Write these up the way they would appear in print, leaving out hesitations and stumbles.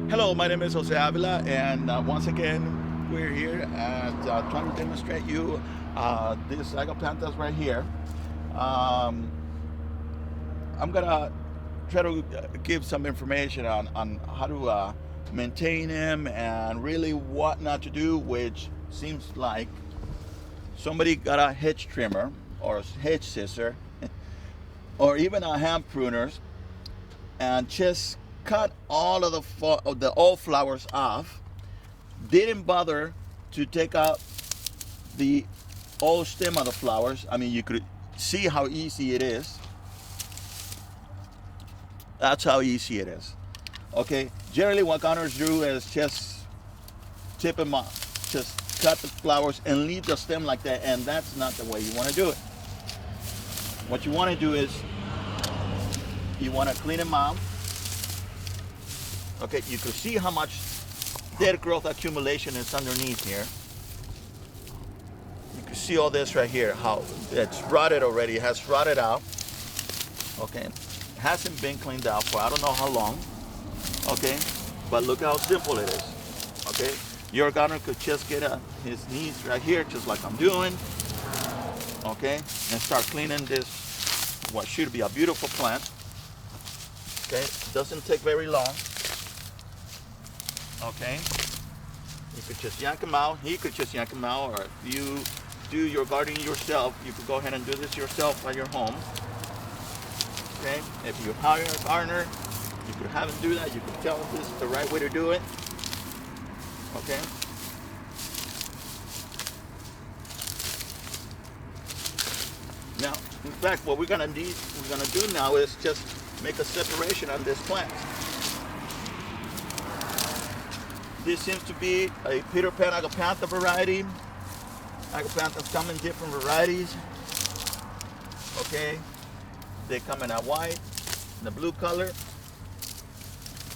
Hello, my name is Jose Avila, and once again, we're here at trying to demonstrate you this Agapanthus right here. Um, I'm gonna try to give some information on how to maintain him and really what not to do, which seems like somebody got a hedge trimmer or a hedge scissor or even a hand pruners and just cut all of the old flowers off. Didn't bother to take out the old stem of the flowers. I mean, you could see how easy it is. That's how easy it is. Okay, generally what gardeners do is just tip them off, just cut the flowers and leave the stem like that, and that's not the way you want to do it. What you want to do is you want to clean them out. Okay, you can see how much dead growth accumulation is underneath here. You can see all this right here, how it's rotted already, it has rotted out. Okay, hasn't been cleaned out for I don't know how long. Okay, but look how simple it is. Okay, your gardener could just get his knees right here, just like I'm doing. Okay, and start cleaning this, what should be a beautiful plant. Okay, doesn't take very long. Okay, you could just yank them out. He could just yank them out, or if you do your gardening yourself, you could go ahead and do this yourself at your home. Okay, if you hire a gardener, you could have him do that. You could tell him this is the right way to do it. Okay. Now, in fact, what we're gonna do now is just make a separation on this plant. This seems to be a Peter Pan Agapanthus variety. Agapanthus come in different varieties. Okay, they come in a white, the blue color.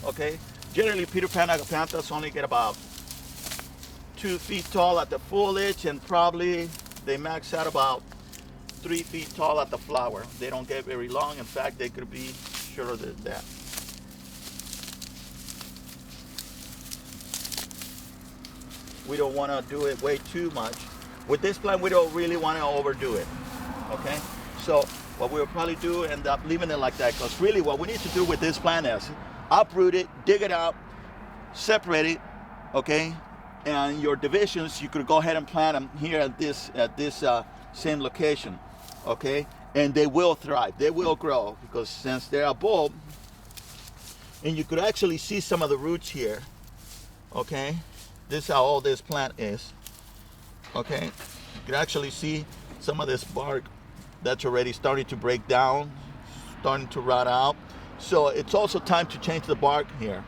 Okay, generally Peter Pan Agapanthus only get about 2 feet tall at the foliage, and probably they max out about 3 feet tall at the flower. They don't get very long. In fact, they could be shorter than that. We don't want to do it way too much. With this plant, we don't really want to overdo it. Okay, so what we'll probably do, end up leaving it like that, because really what we need to do with this plant is uproot it, dig it out, separate it. Okay, and your divisions, you could go ahead and plant them here at this same location. Okay, and they will thrive, they will grow, because since they're a bulb, and you could actually see some of the roots here. Okay, this is how old this plant is. Okay, you can actually see some of this bark that's already starting to break down, starting to rot out. So it's also time to change the bark here.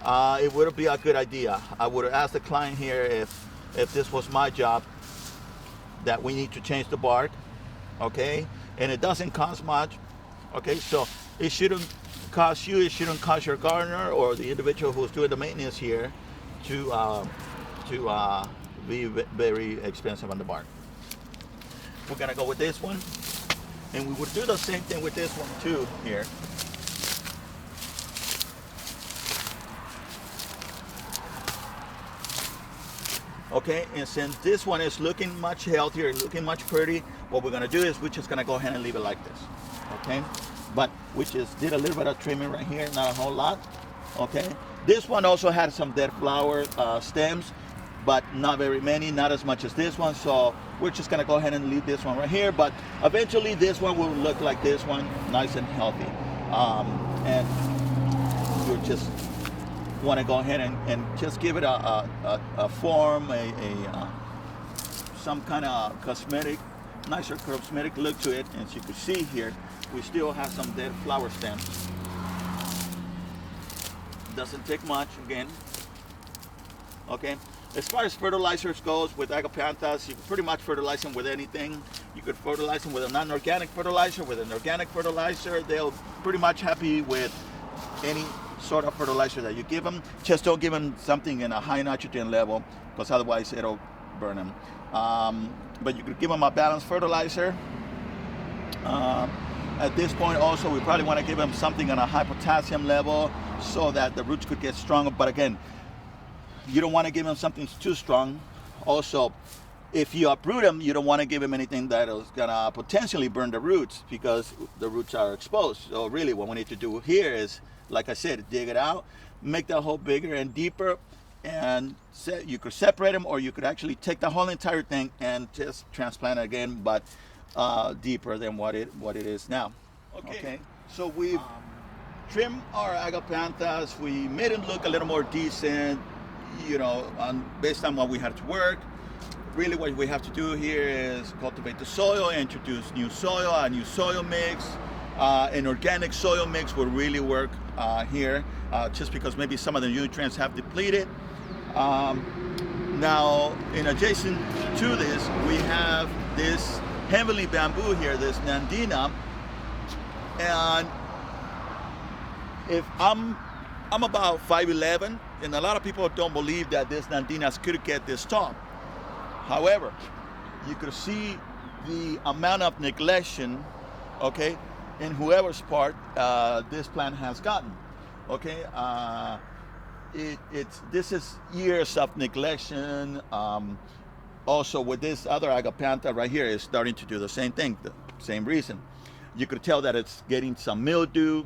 It would be a good idea. I would have asked the client here if this was my job, that we need to change the bark. Okay, and it doesn't cost much. Okay, so it shouldn't cost you, it shouldn't cost your gardener or the individual who's doing the maintenance here to be very expensive on the bark. We're gonna go with this one, and we would do the same thing with this one too here. Okay, and since this one is looking much healthier, looking much pretty, what we're gonna do is we're just gonna go ahead and leave it like this. Okay, but we just did a little bit of trimming right here, not a whole lot. Okay, this one also had some dead flower stems, but not very many, not as much as this one, so we're just gonna go ahead and leave this one right here. But eventually this one will look like this one, nice and healthy. And we'll just want to go ahead and just give it a form, some kind of cosmetic, nicer cosmetic look to it. And as you can see here, we still have some dead flower stems. Doesn't take much, again. Okay, as far as fertilizers goes with Agapanthus, you can pretty much fertilize them with anything. You could fertilize them with a non-organic fertilizer, with an organic fertilizer. They'll pretty much happy with any sort of fertilizer that you give them. Just don't give them something in a high nitrogen level, because otherwise it'll burn them. But you could give them a balanced fertilizer. At this point also, we probably want to give them something on a high potassium level, so that the roots could get stronger. But again, you don't want to give them something too strong. Also, if you uproot them, you don't want to give them anything that is gonna potentially burn the roots, because the roots are exposed. So really what we need to do here is, like I said, dig it out, make that hole bigger and deeper, and you could separate them, or you could actually take the whole entire thing and just transplant it again, but deeper than what it is now. Okay. So we've trimmed our Agapanthus. We made it look a little more decent, you know, based on what we had to work. Really what we have to do here is cultivate the soil, introduce new soil, a new soil mix. An organic soil mix will really work here, just because maybe some of the nutrients have depleted. Now, in adjacent to this, we have this heavenly bamboo here, this Nandina. And if I'm about 5'11", and a lot of people don't believe that this Nandinas could get this tall. However, you could see the amount of neglection, okay, in whoever's part this plant has gotten, okay. This is years of neglection. Also, with this other Agapantha right here, is starting to do the same thing, the same reason. You could tell that it's getting some mildew.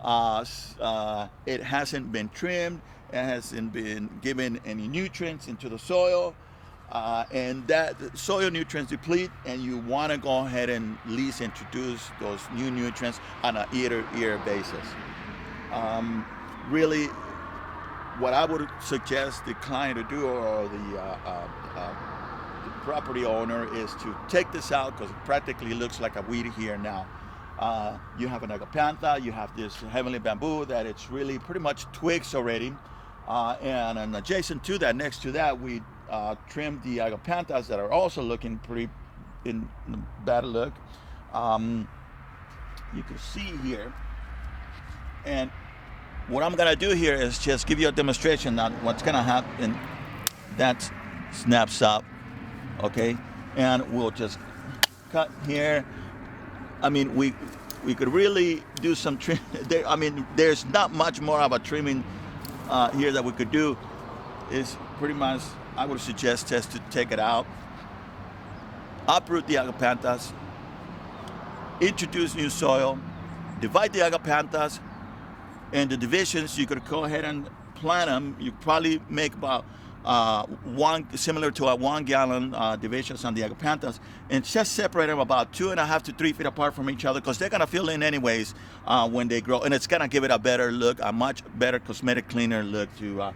It hasn't been trimmed. It hasn't been given any nutrients into the soil. And that soil nutrients deplete, and you want to go ahead and at least introduce those new nutrients on a year-to-year basis. Really, what I would suggest the client to do, or the property owner, is to take this out, because it practically looks like a weed here now. You have an Agapantha, you have this heavenly bamboo that it's really pretty much twigs already, and adjacent to that, next to that, we trimmed the Agapanthas that are also looking pretty in bad look. You can see here, and what I'm gonna do here is just give you a demonstration on what's gonna happen. That snaps up, okay, and we'll just cut here. I mean, we could really do some trim. I mean, there's not much more of a trimming here that we could do. Is pretty much, I would suggest just to take it out, uproot the Agapanthus, introduce new soil, divide the Agapanthus, and the divisions, you could go ahead and plant them. You probably make about similar to a 1 gallon divisions on the Agapanthus, and just separate them about 2.5 to 3 feet apart from each other, because they're gonna fill in anyways when they grow, and it's gonna give it a better look, a much better cosmetic, cleaner look to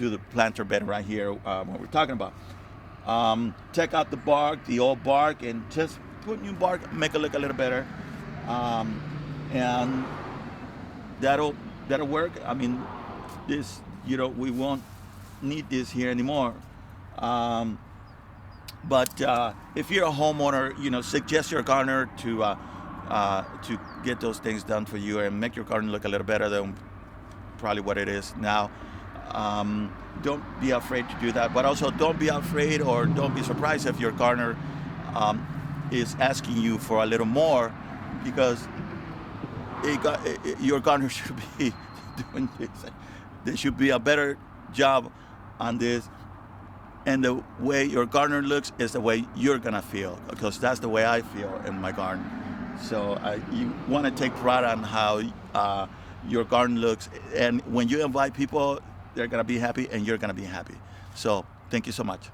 the planter bed right here, what we're talking about. Take out the bark, the old bark, and just put new bark, make it look a little better, and that'll work. I mean, this, you know, we won't need this here anymore. But if you're a homeowner, you know, suggest your gardener to get those things done for you and make your garden look a little better than probably what it is now. Don't be afraid to do that, but also don't be afraid, or don't be surprised if your gardener is asking you for a little more, because your gardener should be doing this. There should be a better job on this, and the way your gardener looks is the way you're gonna feel, because that's the way I feel in my garden. So you want to take pride on how your garden looks, and when you invite people, they're gonna be happy and you're gonna be happy. So thank you so much.